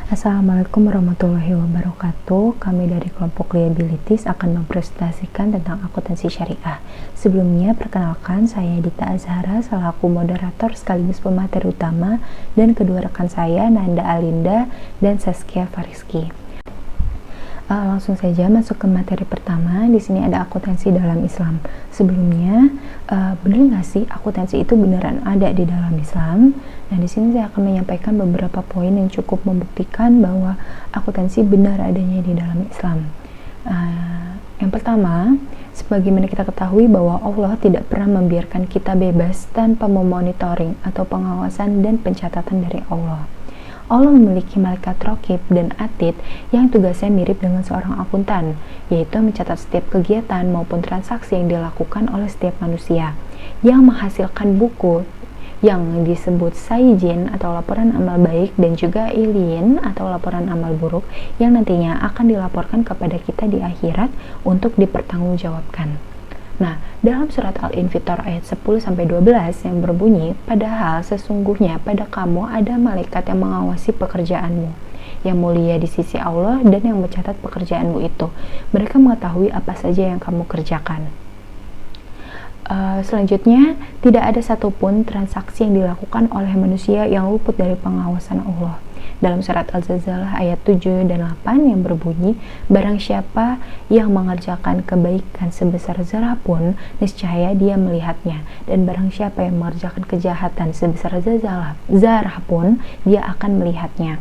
Assalamualaikum warahmatullahi wabarakatuh. Kami dari kelompok Liabilities akan mempresentasikan tentang akuntansi syariah. Sebelumnya, perkenalkan saya Dita Azhara selaku moderator sekaligus pemateri utama, dan kedua rekan saya Nanda Alinda dan Saskia Fariski. Langsung saja masuk ke materi pertama. Di sini ada akuntansi dalam Islam. Sebelumnya, benar nggak sih akuntansi itu beneran ada di dalam Islam? Nah, di sini saya akan menyampaikan beberapa poin yang cukup membuktikan bahwa akuntansi benar adanya di dalam Islam. Yang pertama, sebagaimana kita ketahui bahwa Allah tidak pernah membiarkan kita bebas tanpa memonitoring atau pengawasan dan pencatatan dari Allah. Allah memiliki malaikat raqib dan atid yang tugasnya mirip dengan seorang akuntan, yaitu mencatat setiap kegiatan maupun transaksi yang dilakukan oleh setiap manusia, yang menghasilkan buku yang disebut saijin atau laporan amal baik, dan juga ilin atau laporan amal buruk yang nantinya akan dilaporkan kepada kita di akhirat untuk dipertanggungjawabkan. Nah, dalam surat Al-Infitor ayat 10-12 yang berbunyi, padahal sesungguhnya pada kamu ada malaikat yang mengawasi pekerjaanmu, yang mulia di sisi Allah dan yang mencatat pekerjaanmu itu. Mereka mengetahui apa saja yang kamu kerjakan. Selanjutnya, tidak ada satupun transaksi yang dilakukan oleh manusia yang luput dari pengawasan Allah. Dalam surat Al-Zalzalah ayat 7 dan 8 yang berbunyi, barang siapa yang mengerjakan kebaikan sebesar zarah pun, niscaya dia melihatnya, dan barang siapa yang mengerjakan kejahatan sebesar zarah pun, dia akan melihatnya.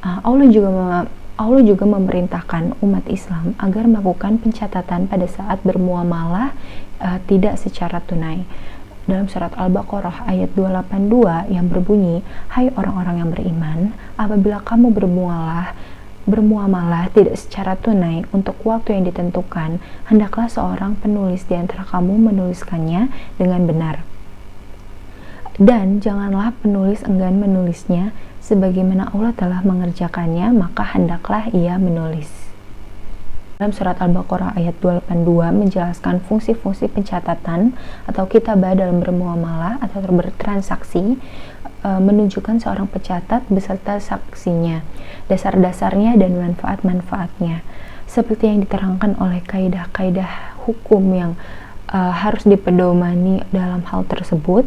Allah juga memerintahkan umat Islam agar melakukan pencatatan pada saat bermuamalah tidak secara tunai. Dalam surat Al-Baqarah ayat 282 yang berbunyi, hai orang-orang yang beriman, apabila kamu bermuamalah tidak secara tunai untuk waktu yang ditentukan, hendaklah seorang penulis di antara kamu menuliskannya dengan benar. Dan janganlah penulis enggan menulisnya, sebagaimana Allah telah mengerjakannya, maka hendaklah ia menulis. Dalam surat Al-Baqarah ayat 282 menjelaskan fungsi-fungsi pencatatan atau kitabah dalam bermuamalah atau bertransaksi, menunjukkan seorang pencatat beserta saksinya, dasar-dasarnya dan manfaat-manfaatnya, seperti yang diterangkan oleh kaidah-kaidah hukum yang harus dipedomani dalam hal tersebut.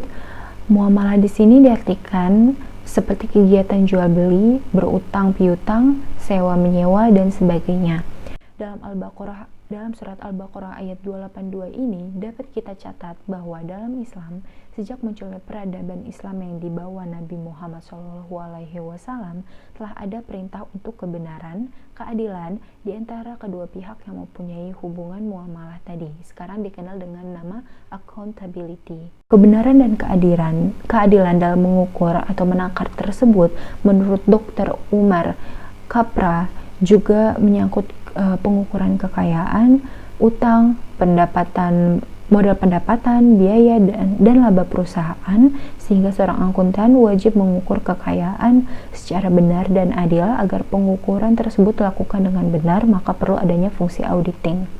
Muamalah di sini diartikan seperti kegiatan jual beli, berutang piutang, sewa menyewa dan sebagainya. Dalam surat Al-Baqarah ayat 282 ini dapat kita catat bahwa dalam Islam, sejak munculnya peradaban Islam yang dibawa Nabi Muhammad SAW, telah ada perintah untuk kebenaran, keadilan di antara kedua pihak yang mempunyai hubungan muamalah tadi. Sekarang dikenal dengan nama accountability. Kebenaran dan keadilan dalam mengukur atau menakar tersebut, menurut Dr. Umar Kapra, juga menyangkut pengukuran kekayaan, utang, modal pendapatan, biaya, dan laba perusahaan, sehingga seorang akuntan wajib mengukur kekayaan secara benar dan adil. Agar pengukuran tersebut dilakukan dengan benar, maka perlu adanya fungsi auditing.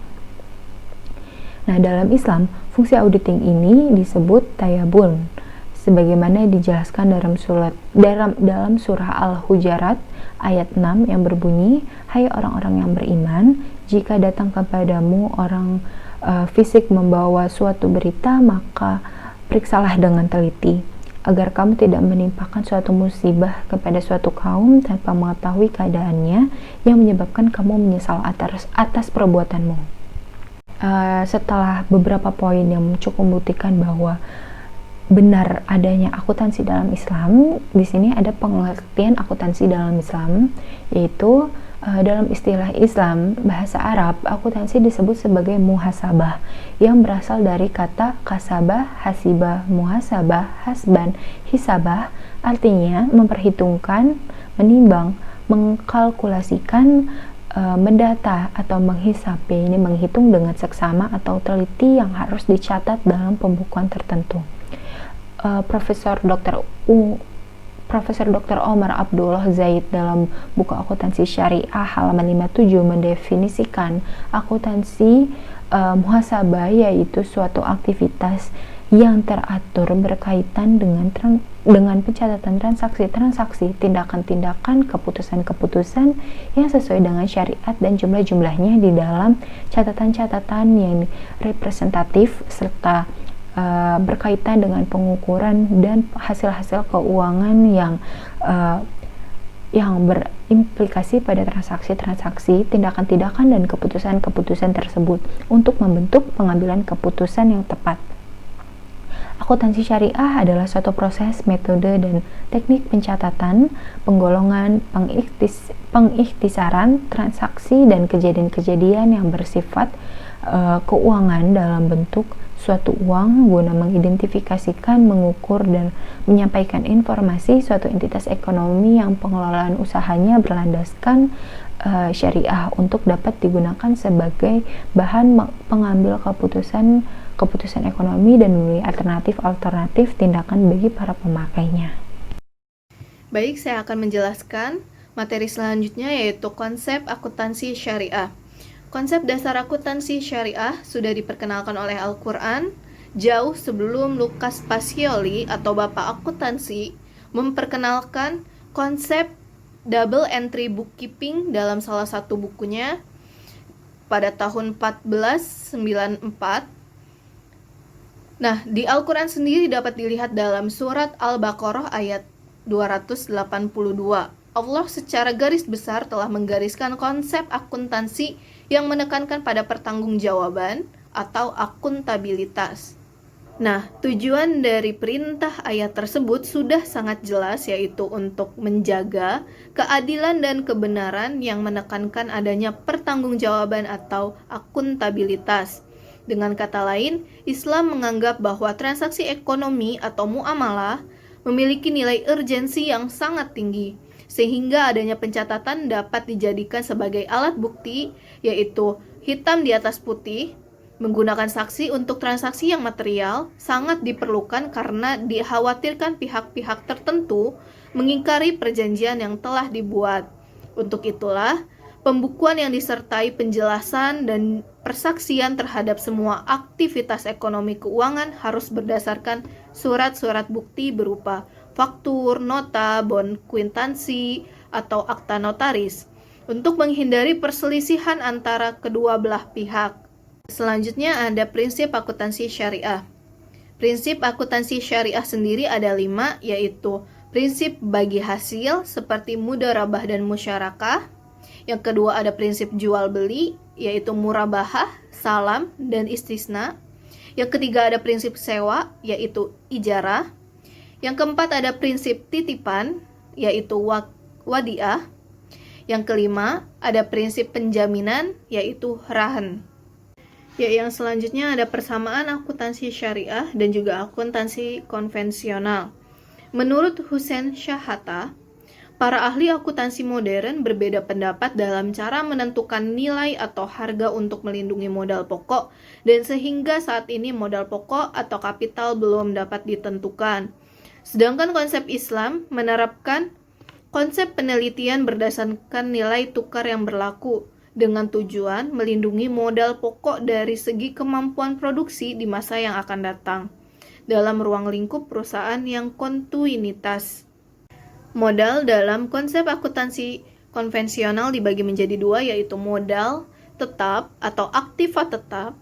Nah, dalam Islam, fungsi auditing ini disebut tayabun, sebagaimana dijelaskan dalam surah Al-Hujarat ayat 6 yang berbunyi, hai orang-orang yang beriman, jika datang kepadamu orang fisik membawa suatu berita, maka periksalah dengan teliti, agar kamu tidak menimpakan suatu musibah kepada suatu kaum tanpa mengetahui keadaannya, yang menyebabkan kamu menyesal atas perbuatanmu. Setelah beberapa poin yang cukup membuktikan bahwa benar adanya akuntansi dalam Islam, di sini ada pengertian akuntansi dalam Islam, yaitu dalam istilah Islam bahasa Arab, akuntansi disebut sebagai muhasabah, yang berasal dari kata kasabah, hasibah, muhasabah, hasban, hisabah, artinya memperhitungkan, menimbang, mengkalkulasikan, mendata atau menghisap. Ini menghitung dengan seksama atau teliti yang harus dicatat dalam pembukuan tertentu. Profesor Dr. Omar Abdullah Zaid dalam buku Akuntansi Syariah halaman 57 mendefinisikan akuntansi muhasabah, yaitu suatu aktivitas yang teratur berkaitan dengan pencatatan transaksi-transaksi, tindakan-tindakan, keputusan-keputusan yang sesuai dengan syariat dan jumlah-jumlahnya di dalam catatan-catatan yang representatif serta berkaitan dengan pengukuran dan hasil-hasil keuangan yang berimplikasi pada transaksi-transaksi, tindakan-tindakan, dan keputusan-keputusan tersebut untuk membentuk pengambilan keputusan yang tepat. Akuntansi syariah adalah suatu proses, metode, dan teknik pencatatan, penggolongan, pengikhtisaran transaksi dan kejadian-kejadian yang bersifat keuangan dalam bentuk suatu uang guna mengidentifikasikan, mengukur, dan menyampaikan informasi suatu entitas ekonomi yang pengelolaan usahanya berlandaskan syariah untuk dapat digunakan sebagai bahan pengambil keputusan ekonomi dan memberi alternatif tindakan bagi para pemakainya. Baik, saya akan menjelaskan materi selanjutnya, yaitu konsep akuntansi syariah. Konsep dasar akuntansi syariah sudah diperkenalkan oleh Al-Quran jauh sebelum Lukas Pacioli atau Bapak Akuntansi memperkenalkan konsep double entry bookkeeping dalam salah satu bukunya pada tahun 1494. Nah, di Al-Quran sendiri dapat dilihat dalam surat Al-Baqarah ayat 282. Allah secara garis besar telah menggariskan konsep akuntansi yang menekankan pada pertanggungjawaban atau akuntabilitas. Nah, tujuan dari perintah ayat tersebut sudah sangat jelas, yaitu untuk menjaga keadilan dan kebenaran yang menekankan adanya pertanggungjawaban atau akuntabilitas. Dengan kata lain, Islam menganggap bahwa transaksi ekonomi atau muamalah memiliki nilai urgensi yang sangat tinggi, sehingga adanya pencatatan dapat dijadikan sebagai alat bukti, yaitu hitam di atas putih. Menggunakan saksi untuk transaksi yang material sangat diperlukan karena dikhawatirkan pihak-pihak tertentu mengingkari perjanjian yang telah dibuat. Untuk itulah, pembukuan yang disertai penjelasan dan persaksian terhadap semua aktivitas ekonomi keuangan harus berdasarkan surat-surat bukti berupa faktur, nota, bon kwitansi, atau akta notaris untuk menghindari perselisihan antara kedua belah pihak. Selanjutnya ada prinsip akuntansi syariah. Prinsip akuntansi syariah sendiri ada 5, yaitu prinsip bagi hasil seperti mudharabah dan musyarakah. Yang kedua ada prinsip jual beli, yaitu murabahah, salam, dan istisna. Yang ketiga ada prinsip sewa, yaitu ijarah. Yang keempat ada prinsip titipan, yaitu wadiah. Yang kelima ada prinsip penjaminan, yaitu rahan. Yang selanjutnya ada persamaan akuntansi syariah dan juga akuntansi konvensional. Menurut Hussein Shahata, para ahli akuntansi modern berbeda pendapat dalam cara menentukan nilai atau harga untuk melindungi modal pokok, dan sehingga saat ini modal pokok atau kapital belum dapat ditentukan. Sedangkan konsep Islam menerapkan konsep penelitian berdasarkan nilai tukar yang berlaku, dengan tujuan melindungi modal pokok dari segi kemampuan produksi di masa yang akan datang, dalam ruang lingkup perusahaan yang kontinuitas. Modal dalam konsep akuntansi konvensional dibagi menjadi 2, yaitu modal tetap atau aktiva tetap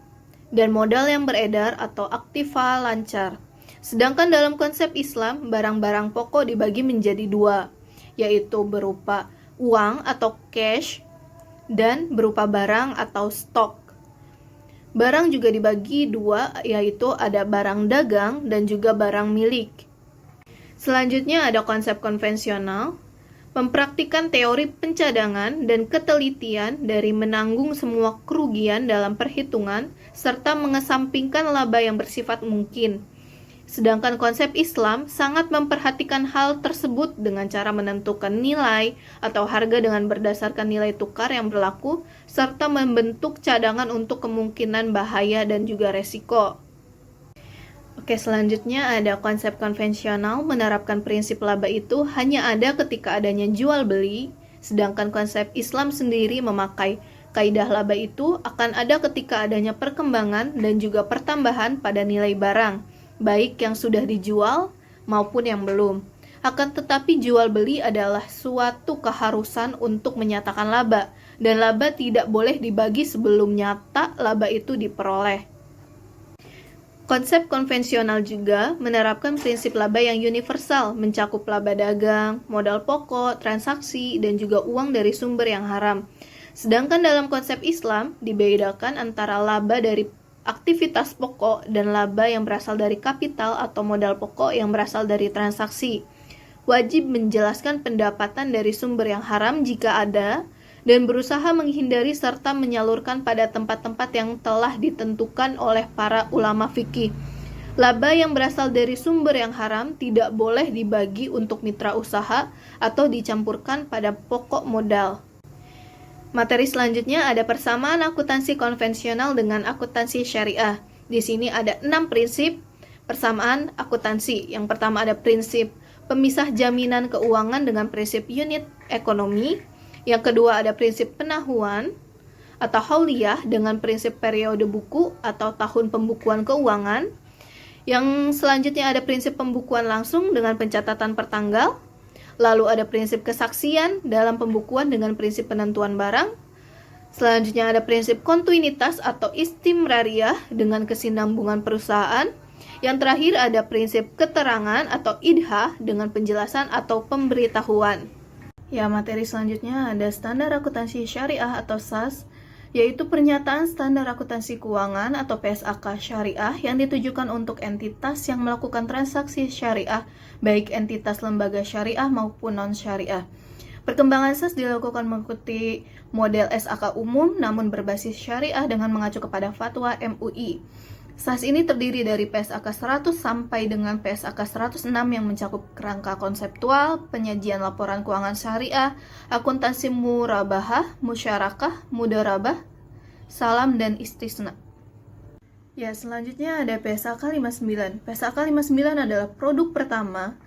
dan modal yang beredar atau aktiva lancar. Sedangkan dalam konsep Islam, barang-barang pokok dibagi menjadi 2, yaitu berupa uang atau cash dan berupa barang atau stok. Barang juga dibagi 2, yaitu ada barang dagang dan juga barang milik. Selanjutnya ada konsep konvensional, mempraktikkan teori pencadangan dan ketelitian dari menanggung semua kerugian dalam perhitungan serta mengesampingkan laba yang bersifat mungkin. Sedangkan konsep Islam sangat memperhatikan hal tersebut dengan cara menentukan nilai atau harga dengan berdasarkan nilai tukar yang berlaku serta membentuk cadangan untuk kemungkinan bahaya dan juga resiko. Oke, selanjutnya ada konsep konvensional menerapkan prinsip laba itu hanya ada ketika adanya jual beli, sedangkan konsep Islam sendiri memakai kaidah laba itu akan ada ketika adanya perkembangan dan juga pertambahan pada nilai barang, baik yang sudah dijual maupun yang belum. Akan tetapi jual beli adalah suatu keharusan untuk menyatakan laba, dan laba tidak boleh dibagi sebelum nyata laba itu diperoleh. Konsep konvensional juga menerapkan prinsip laba yang universal, mencakup laba dagang, modal pokok, transaksi, dan juga uang dari sumber yang haram. Sedangkan dalam konsep Islam, dibedakan antara laba dari aktivitas pokok dan laba yang berasal dari kapital atau modal pokok yang berasal dari transaksi. Wajib menjelaskan pendapatan dari sumber yang haram jika ada, dan berusaha menghindari serta menyalurkan pada tempat-tempat yang telah ditentukan oleh para ulama fikih. Laba yang berasal dari sumber yang haram tidak boleh dibagi untuk mitra usaha atau dicampurkan pada pokok modal. Materi selanjutnya ada persamaan akuntansi konvensional dengan akuntansi syariah. Di sini ada 6 prinsip persamaan akuntansi. Yang pertama ada prinsip pemisah jaminan keuangan dengan prinsip unit ekonomi. Yang kedua ada prinsip penahuan atau hauliyah dengan prinsip periode buku atau tahun pembukuan keuangan. Yang selanjutnya ada prinsip pembukuan langsung dengan pencatatan per tanggal. Lalu ada prinsip kesaksian dalam pembukuan dengan prinsip penentuan barang. Selanjutnya ada prinsip kontinuitas atau istimrariyah dengan kesinambungan perusahaan. Yang terakhir ada prinsip keterangan atau idhah dengan penjelasan atau pemberitahuan. Ya, materi selanjutnya ada standar akuntansi syariah atau SAS, yaitu pernyataan standar akuntansi keuangan atau PSAK syariah yang ditujukan untuk entitas yang melakukan transaksi syariah, baik entitas lembaga syariah maupun non-syariah. Perkembangan SAS dilakukan mengikuti model SAK umum namun berbasis syariah dengan mengacu kepada fatwa MUI. SAS ini terdiri dari PSAK 100 sampai dengan PSAK 106 yang mencakup kerangka konseptual, penyajian laporan keuangan syariah, akuntansi murabahah, musyarakah, mudarabah, salam, dan istisna. Ya, selanjutnya ada PSAK 59. PSAK 59 adalah produk pertama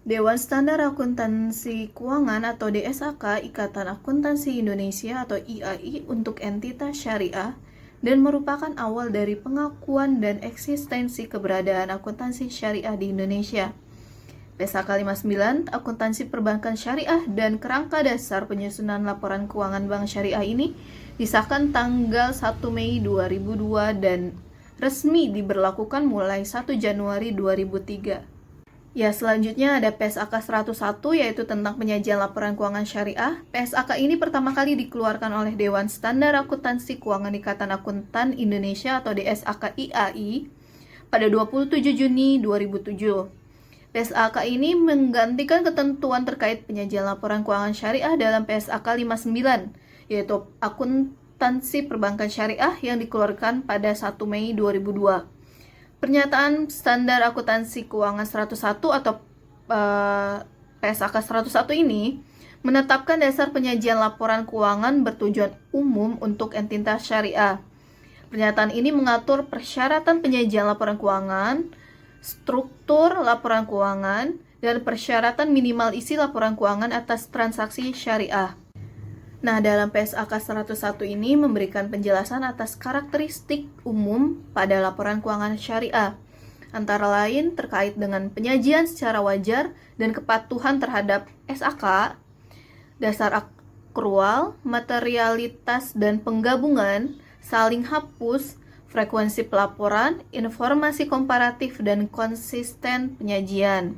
Dewan Standar Akuntansi Keuangan atau DSAK Ikatan Akuntansi Indonesia atau IAI untuk entitas syariah, dan merupakan awal dari pengakuan dan eksistensi keberadaan akuntansi syariah di Indonesia. PSAK 59, akuntansi perbankan syariah dan kerangka dasar penyusunan laporan keuangan bank syariah ini disahkan tanggal 1 Mei 2002 dan resmi diberlakukan mulai 1 Januari 2003. Ya, selanjutnya ada PSAK 101 yaitu tentang penyajian laporan keuangan syariah. PSAK ini pertama kali dikeluarkan oleh Dewan Standar Akuntansi Keuangan Ikatan Akuntan Indonesia atau DSAK IAI pada 27 Juni 2007. PSAK ini menggantikan ketentuan terkait penyajian laporan keuangan syariah dalam PSAK 59, yaitu akuntansi perbankan syariah yang dikeluarkan pada 1 Mei 2002. Pernyataan standar akuntansi keuangan 101 atau PSAK 101 ini menetapkan dasar penyajian laporan keuangan bertujuan umum untuk entitas syariah. Pernyataan ini mengatur persyaratan penyajian laporan keuangan, struktur laporan keuangan, dan persyaratan minimal isi laporan keuangan atas transaksi syariah. Nah, dalam PSAK 101 ini memberikan penjelasan atas karakteristik umum pada laporan keuangan syariah, antara lain terkait dengan penyajian secara wajar dan kepatuhan terhadap SAK, dasar akrual, materialitas dan penggabungan, saling hapus, frekuensi pelaporan, informasi komparatif, dan konsisten penyajian.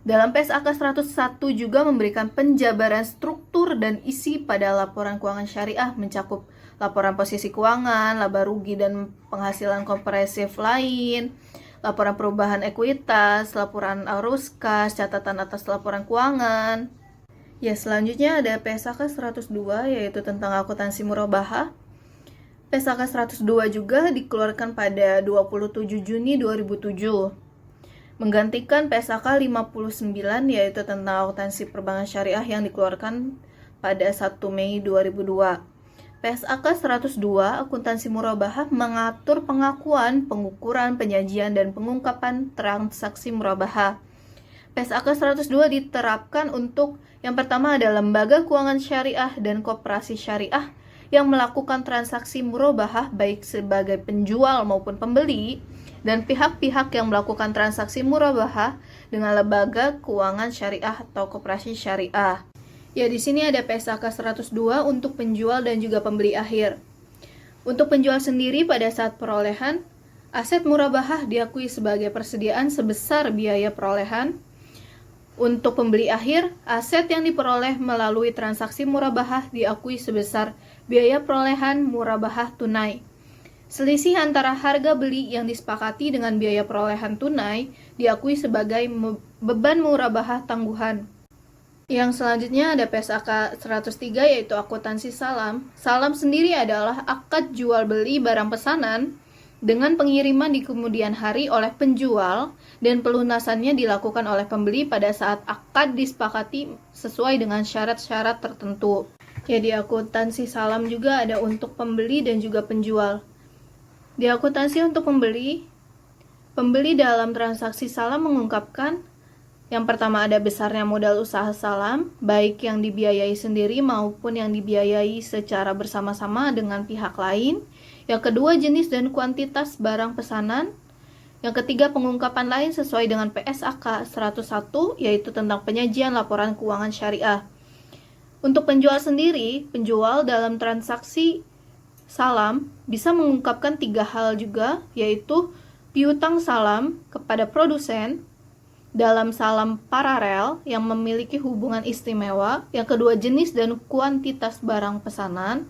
Dalam PSAK 101 juga memberikan penjabaran struktur dan isi pada laporan keuangan syariah, mencakup laporan posisi keuangan, laba rugi dan penghasilan kompresif lain, laporan perubahan ekuitas, laporan arus kas, catatan atas laporan keuangan. Ya, selanjutnya ada PSAK 102 yaitu tentang akuntansi murabahah. PSAK 102 juga dikeluarkan pada 27 Juni 2007. Menggantikan PSAK 59 yaitu tentang akuntansi perbankan syariah yang dikeluarkan pada 1 Mei 2002. PSAK 102 akuntansi murabahah mengatur pengakuan, pengukuran, penyajian, dan pengungkapan transaksi murabahah. PSAK 102 diterapkan untuk yang pertama ada lembaga keuangan syariah dan koperasi syariah yang melakukan transaksi murabahah baik sebagai penjual maupun pembeli dan pihak-pihak yang melakukan transaksi murabahah dengan lembaga keuangan syariah atau koperasi syariah. Ya, di sini ada PSAK 102 untuk penjual dan juga pembeli akhir. Untuk penjual sendiri pada saat perolehan, aset murabahah diakui sebagai persediaan sebesar biaya perolehan. Untuk pembeli akhir, aset yang diperoleh melalui transaksi murabahah diakui sebesar biaya perolehan murabahah tunai. Selisih antara harga beli yang disepakati dengan biaya perolehan tunai diakui sebagai beban murabahah tangguhan. Yang selanjutnya ada PSAK 103 yaitu akuntansi salam. Salam sendiri adalah akad jual beli barang pesanan dengan pengiriman di kemudian hari oleh penjual dan pelunasannya dilakukan oleh pembeli pada saat akad disepakati sesuai dengan syarat-syarat tertentu. Jadi akuntansi salam juga ada untuk pembeli dan juga penjual. Di akuntansi untuk pembeli dalam transaksi salam mengungkapkan yang pertama ada besarnya modal usaha salam, baik yang dibiayai sendiri maupun yang dibiayai secara bersama-sama dengan pihak lain. Yang kedua, jenis dan kuantitas barang pesanan. Yang ketiga, pengungkapan lain sesuai dengan PSAK 101, yaitu tentang penyajian laporan keuangan syariah. Untuk penjual sendiri, penjual dalam transaksi salam bisa mengungkapkan 3 hal juga, yaitu piutang salam kepada produsen dalam salam paralel yang memiliki hubungan istimewa. Yang kedua, jenis dan kuantitas barang pesanan.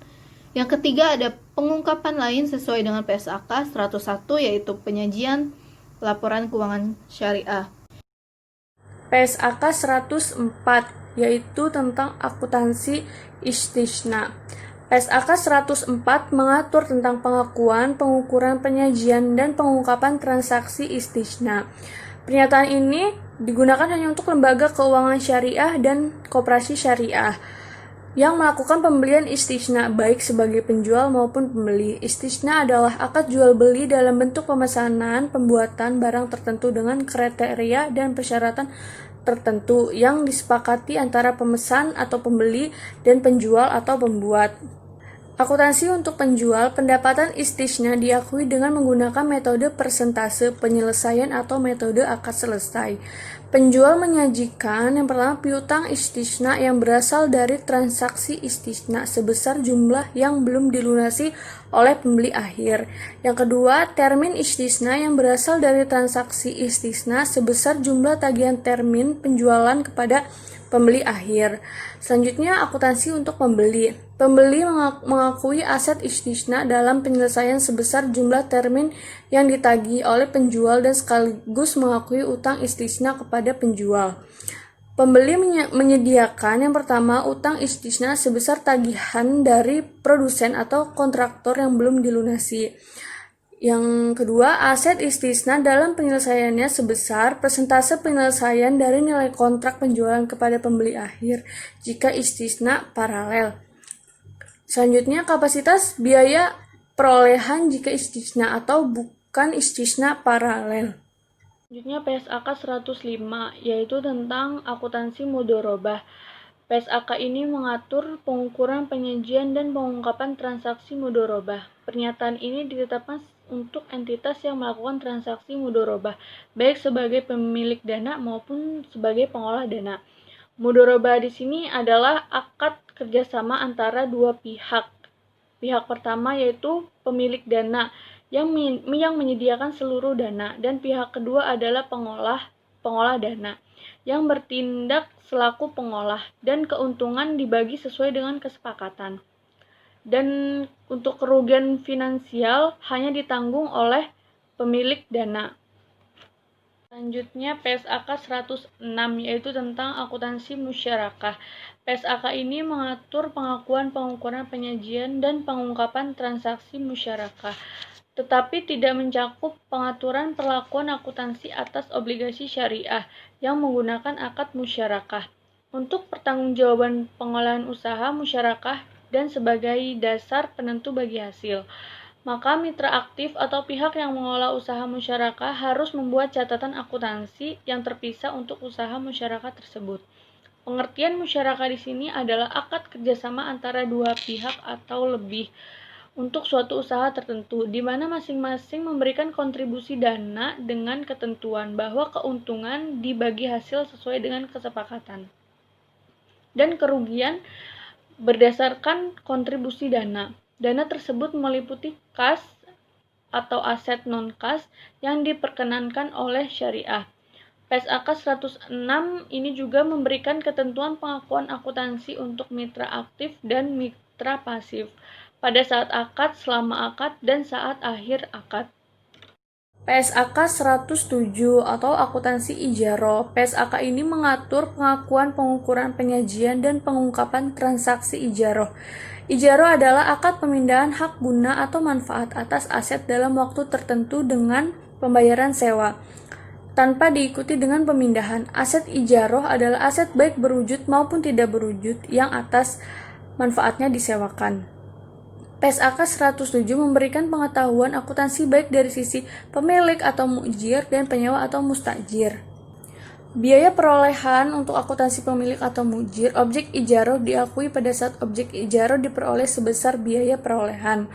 Yang ketiga, ada pengungkapan lain sesuai dengan PSAK 101, yaitu penyajian laporan keuangan syariah. PSAK 104, yaitu tentang akuntansi istisna. PSAK 104 mengatur tentang pengakuan, pengukuran, penyajian, dan pengungkapan transaksi istisna. Pernyataan ini digunakan hanya untuk lembaga keuangan syariah dan koperasi syariah yang melakukan pembelian istisna baik sebagai penjual maupun pembeli. Istisna adalah akad jual beli dalam bentuk pemesanan pembuatan barang tertentu dengan kriteria dan persyaratan tertentu yang disepakati antara pemesan atau pembeli dan penjual atau pembuat. Akuntansi untuk penjual, pendapatan istisna diakui dengan menggunakan metode persentase penyelesaian atau metode akad selesai. Penjual menyajikan yang pertama piutang istisna yang berasal dari transaksi istisna sebesar jumlah yang belum dilunasi oleh pembeli akhir. Yang kedua, termin istisna yang berasal dari transaksi istisna sebesar jumlah tagihan termin penjualan kepada pembeli akhir. Selanjutnya, akuntansi untuk pembeli. Pembeli mengakui aset istisna dalam penyelesaian sebesar jumlah termin yang ditagih oleh penjual dan sekaligus mengakui utang istisna kepada penjual. Pembeli menyediakan yang pertama utang istisna sebesar tagihan dari produsen atau kontraktor yang belum dilunasi. Yang kedua, aset istisna dalam penyelesaiannya sebesar persentase penyelesaian dari nilai kontrak penjualan kepada pembeli akhir jika istisna paralel. Selanjutnya, kapasitas biaya perolehan jika istisna atau bukan istisna paralel. Selanjutnya PSAK 105, yaitu tentang akuntansi mudharabah. PSAK ini mengatur pengukuran, penyajian, dan pengungkapan transaksi mudharabah. Pernyataan ini ditetapkan untuk entitas yang melakukan transaksi mudharabah, baik sebagai pemilik dana maupun sebagai pengolah dana. Mudharabah di sini adalah akad kerjasama antara dua pihak. Pihak pertama yaitu pemilik dana yang menyediakan seluruh dana, dan pihak kedua adalah pengolah dana yang bertindak selaku pengolah, dan keuntungan dibagi sesuai dengan kesepakatan. Dan untuk kerugian finansial hanya ditanggung oleh pemilik dana. Selanjutnya PSAK 106, yaitu tentang akuntansi musyarakah. PSAK ini mengatur pengakuan, pengukuran, penyajian, dan pengungkapan transaksi musyarakah, tetapi tidak mencakup pengaturan perlakuan akuntansi atas obligasi syariah yang menggunakan akad musyarakah untuk pertanggungjawaban pengolahan usaha musyarakah dan sebagai dasar penentu bagi hasil. Maka mitra aktif atau pihak yang mengelola usaha musyarakah harus membuat catatan akuntansi yang terpisah untuk usaha musyarakah tersebut. Pengertian musyarakah di sini adalah akad kerjasama antara dua pihak atau lebih untuk suatu usaha tertentu, di mana masing-masing memberikan kontribusi dana dengan ketentuan bahwa keuntungan dibagi hasil sesuai dengan kesepakatan, dan kerugian berdasarkan kontribusi dana. Dana tersebut meliputi kas atau aset non-kas yang diperkenankan oleh syariah. PSAK 106 ini juga memberikan ketentuan pengakuan akuntansi untuk mitra aktif dan mitra pasif pada saat akad, selama akad, dan saat akhir akad. PSAK 107 atau akuntansi ijaroh. PSAK ini mengatur pengakuan, pengukuran, penyajian, dan pengungkapan transaksi ijaroh. Ijaroh adalah akad pemindahan hak guna atau manfaat atas aset dalam waktu tertentu dengan pembayaran sewa, tanpa diikuti dengan pemindahan. Aset ijaroh adalah aset baik berwujud maupun tidak berwujud yang atas manfaatnya disewakan. PSAK 107 memberikan pengetahuan akuntansi baik dari sisi pemilik atau mu'jir dan penyewa atau mustajir. Biaya perolehan untuk akuntansi pemilik atau mu'jir objek ijaroh diakui pada saat objek ijaroh diperoleh sebesar biaya perolehan.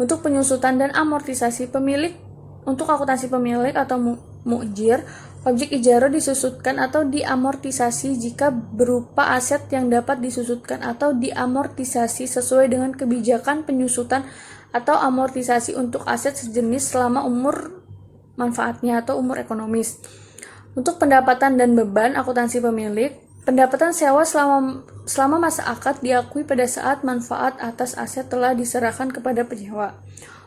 Untuk penyusutan dan amortisasi pemilik, untuk akuntansi pemilik atau mu'jir, objek ijaroh disusutkan atau diamortisasi jika berupa aset yang dapat disusutkan atau diamortisasi sesuai dengan kebijakan penyusutan atau amortisasi untuk aset sejenis selama umur manfaatnya atau umur ekonomis. Untuk pendapatan dan beban akuntansi pemilik, pendapatan sewa selama masa akad diakui pada saat manfaat atas aset telah diserahkan kepada penyewa.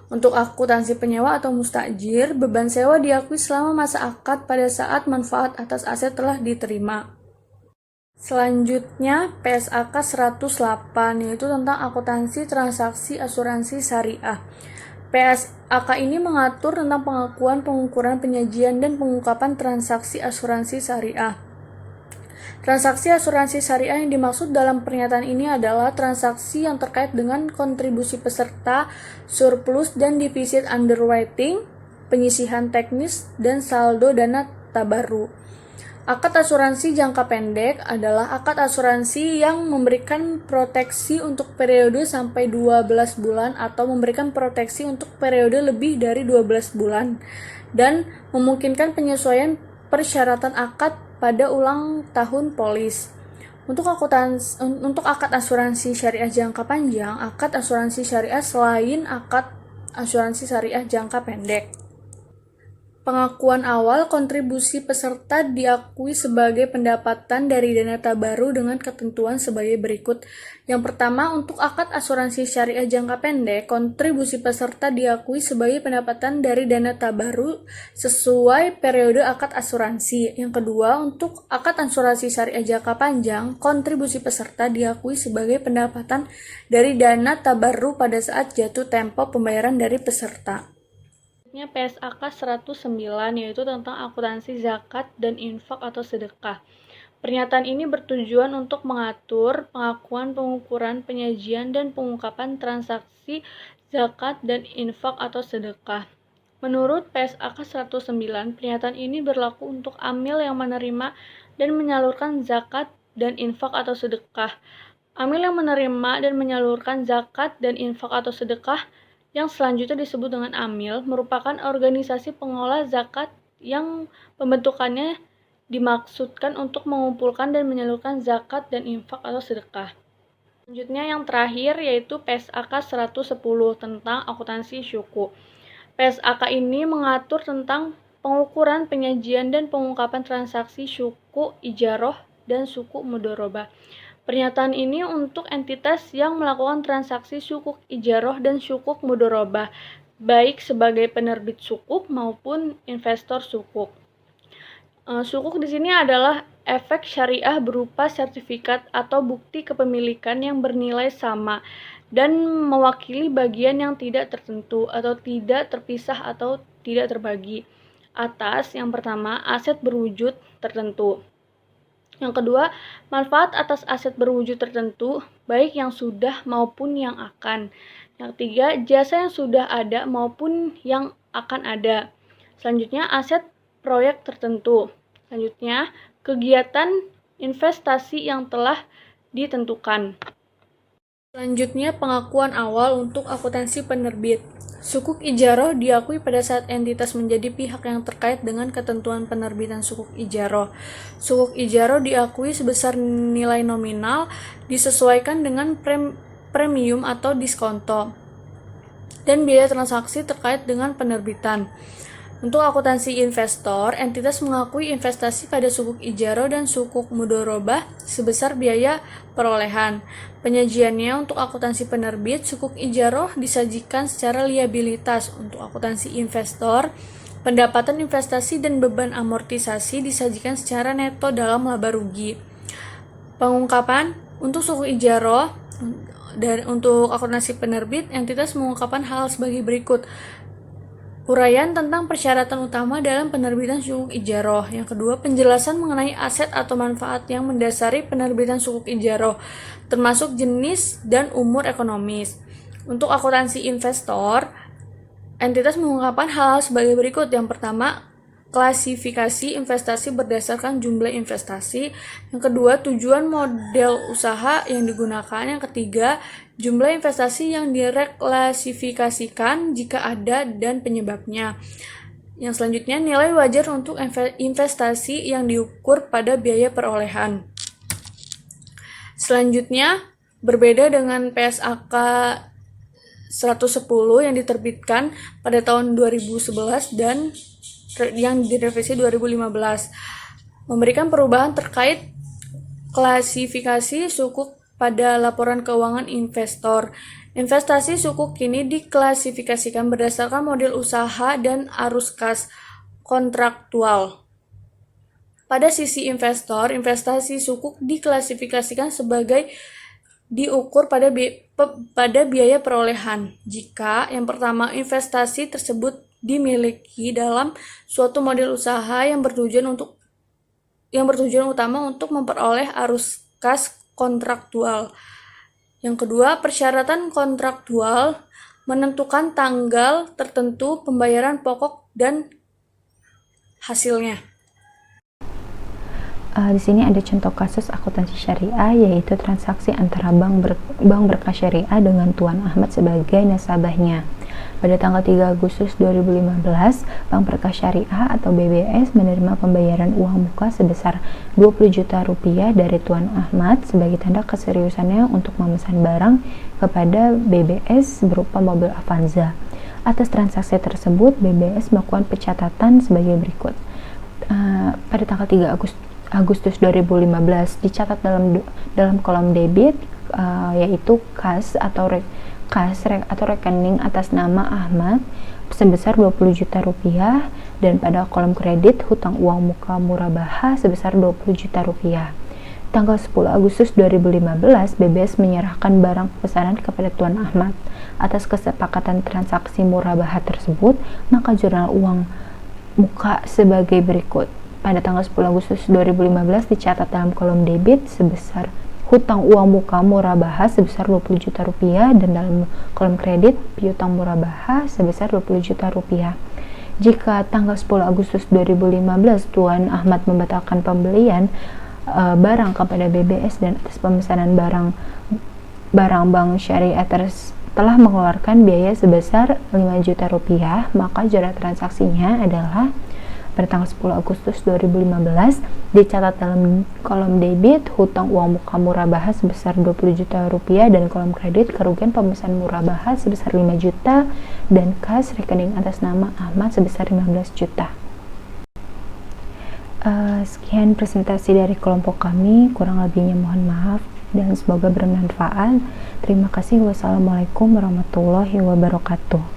Untuk akuntansi penyewa atau mustajir, beban sewa diakui selama masa akad pada saat manfaat atas aset telah diterima. Selanjutnya, PSAK 108, yaitu tentang akuntansi transaksi asuransi syariah. PSAK ini mengatur tentang pengakuan, pengukuran, penyajian, dan pengungkapan transaksi asuransi syariah. Transaksi asuransi syariah yang dimaksud dalam pernyataan ini adalah transaksi yang terkait dengan kontribusi peserta, surplus dan defisit underwriting, penyisihan teknis, dan saldo dana tabaru. Akad asuransi jangka pendek adalah akad asuransi yang memberikan proteksi untuk periode sampai 12 bulan atau memberikan proteksi untuk periode lebih dari 12 bulan dan memungkinkan penyesuaian persyaratan akad pada ulang tahun polis. Untuk akad asuransi syariah jangka panjang, akad asuransi syariah selain akad asuransi syariah jangka pendek. Pengakuan awal kontribusi peserta diakui sebagai pendapatan dari dana tabaru dengan ketentuan sebagai berikut. Yang pertama, untuk akad asuransi syariah jangka pendek, kontribusi peserta diakui sebagai pendapatan dari dana tabaru sesuai periode akad asuransi. Yang kedua, untuk akad asuransi syariah jangka panjang, kontribusi peserta diakui sebagai pendapatan dari dana tabaru pada saat jatuh tempo pembayaran dari peserta. PSAK 109, yaitu tentang akuntansi zakat dan infak atau sedekah. Pernyataan ini bertujuan untuk mengatur pengakuan, pengukuran, penyajian, dan pengungkapan transaksi zakat dan infak atau sedekah. Menurut PSAK 109, pernyataan ini berlaku untuk amil yang menerima dan menyalurkan zakat dan infak atau sedekah. Amil yang menerima dan menyalurkan zakat dan infak atau sedekah yang selanjutnya disebut dengan amil, merupakan organisasi pengolah zakat yang pembentukannya dimaksudkan untuk mengumpulkan dan menyalurkan zakat dan infak atau sedekah. Selanjutnya yang terakhir yaitu PSAK 110 tentang akuntansi syuku. PSAK ini mengatur tentang pengukuran, penyajian, dan pengungkapan transaksi syuku ijaroh dan syuku mudharabah. Pernyataan ini untuk entitas yang melakukan transaksi sukuk ijaroh dan sukuk mudharabah, baik sebagai penerbit sukuk maupun investor sukuk. Sukuk di sini adalah efek syariah berupa sertifikat atau bukti kepemilikan yang bernilai sama dan mewakili bagian yang tidak tertentu atau tidak terpisah atau tidak terbagi atas yang pertama aset berwujud tertentu. Yang kedua, manfaat atas aset berwujud tertentu, baik yang sudah maupun yang akan. Yang ketiga, jasa yang sudah ada maupun yang akan ada. Selanjutnya, aset proyek tertentu. Selanjutnya, kegiatan investasi yang telah ditentukan. Selanjutnya, pengakuan awal untuk akuntansi penerbit. Sukuk ijaroh diakui pada saat entitas menjadi pihak yang terkait dengan ketentuan penerbitan sukuk ijaroh. Sukuk ijaroh diakui sebesar nilai nominal disesuaikan dengan premium atau diskonto dan biaya transaksi terkait dengan penerbitan. Untuk akuntansi investor, entitas mengakui investasi pada sukuk ijaroh dan sukuk mudorobah sebesar biaya perolehan. Penyajiannya untuk akuntansi penerbit, sukuk ijaroh disajikan secara liabilitas. Untuk akuntansi investor, pendapatan investasi dan beban amortisasi disajikan secara neto dalam laba rugi. Pengungkapan untuk suku ijaroh dan untuk akuntansi penerbit, entitas mengungkapkan hal sebagai berikut. Uraian tentang persyaratan utama dalam penerbitan sukuk ijaroh. Yang kedua, penjelasan mengenai aset atau manfaat yang mendasari penerbitan sukuk ijaroh, termasuk jenis dan umur ekonomis. Untuk akuntansi investor, entitas mengungkapkan hal sebagai berikut. Yang pertama, klasifikasi investasi berdasarkan jumlah investasi. Yang kedua, tujuan model usaha yang digunakan. Yang ketiga, jumlah investasi yang direklasifikasikan jika ada dan penyebabnya. Yang selanjutnya, nilai wajar untuk investasi yang diukur pada biaya perolehan. Selanjutnya, berbeda dengan PSAK 110 yang diterbitkan pada tahun 2011 dan yang direvisi 2015, memberikan perubahan terkait klasifikasi sukuk pada laporan keuangan investor. Investasi sukuk kini diklasifikasikan berdasarkan model usaha dan arus kas kontraktual. Pada sisi investor, investasi sukuk diklasifikasikan sebagai diukur pada biaya perolehan. Jika yang pertama, investasi tersebut dimiliki dalam suatu model usaha yang bertujuan utama untuk memperoleh arus kas kontraktual. Yang kedua, persyaratan kontraktual menentukan tanggal tertentu pembayaran pokok dan hasilnya. Di sini ada contoh kasus akuntansi syariah, yaitu transaksi antara bank berkas syariah dengan Tuan Ahmad sebagai nasabahnya. Pada tanggal 3 Agustus 2015, Bank Berkas Syariah atau BBS menerima pembayaran uang muka sebesar 20 juta rupiah dari Tuan Ahmad sebagai tanda keseriusannya untuk memesan barang kepada BBS berupa mobil Avanza. Atas transaksi tersebut, BBS melakukan pencatatan sebagai berikut. Pada tanggal 3 Agustus 2015 dicatat dalam kolom debit, yaitu kas atau rekening atas nama Ahmad sebesar 20 juta rupiah, dan pada kolom kredit hutang uang muka murabahah sebesar 20 juta rupiah. Tanggal 10 Agustus 2015, BBS menyerahkan barang pesanan kepada Tuan Ahmad. Atas kesepakatan transaksi murabahah tersebut, maka jurnal uang muka sebagai berikut. Pada tanggal 10 Agustus 2015 dicatat dalam kolom debit sebesar hutang uang muka murabahah sebesar 20 juta rupiah, dan dalam kolom kredit piutang murabahah sebesar 20 juta rupiah. Jika tanggal 10 Agustus 2015 Tuan Ahmad membatalkan pembelian barang kepada BBS dan atas pemesanan barang bank syariah telah mengeluarkan biaya sebesar 5 juta rupiah, maka jurnal transaksinya adalah pada tanggal 10 Agustus 2015 dicatat dalam kolom debit hutang uang muka murabahah sebesar 20 juta rupiah, dan kolom kredit kerugian pemesan murabahah sebesar 5 juta, dan kas rekening atas nama Ahmad sebesar 15 juta. Sekian presentasi dari kelompok kami, kurang lebihnya mohon maaf dan semoga bermanfaat. Terima kasih. Wassalamualaikum warahmatullahi wabarakatuh.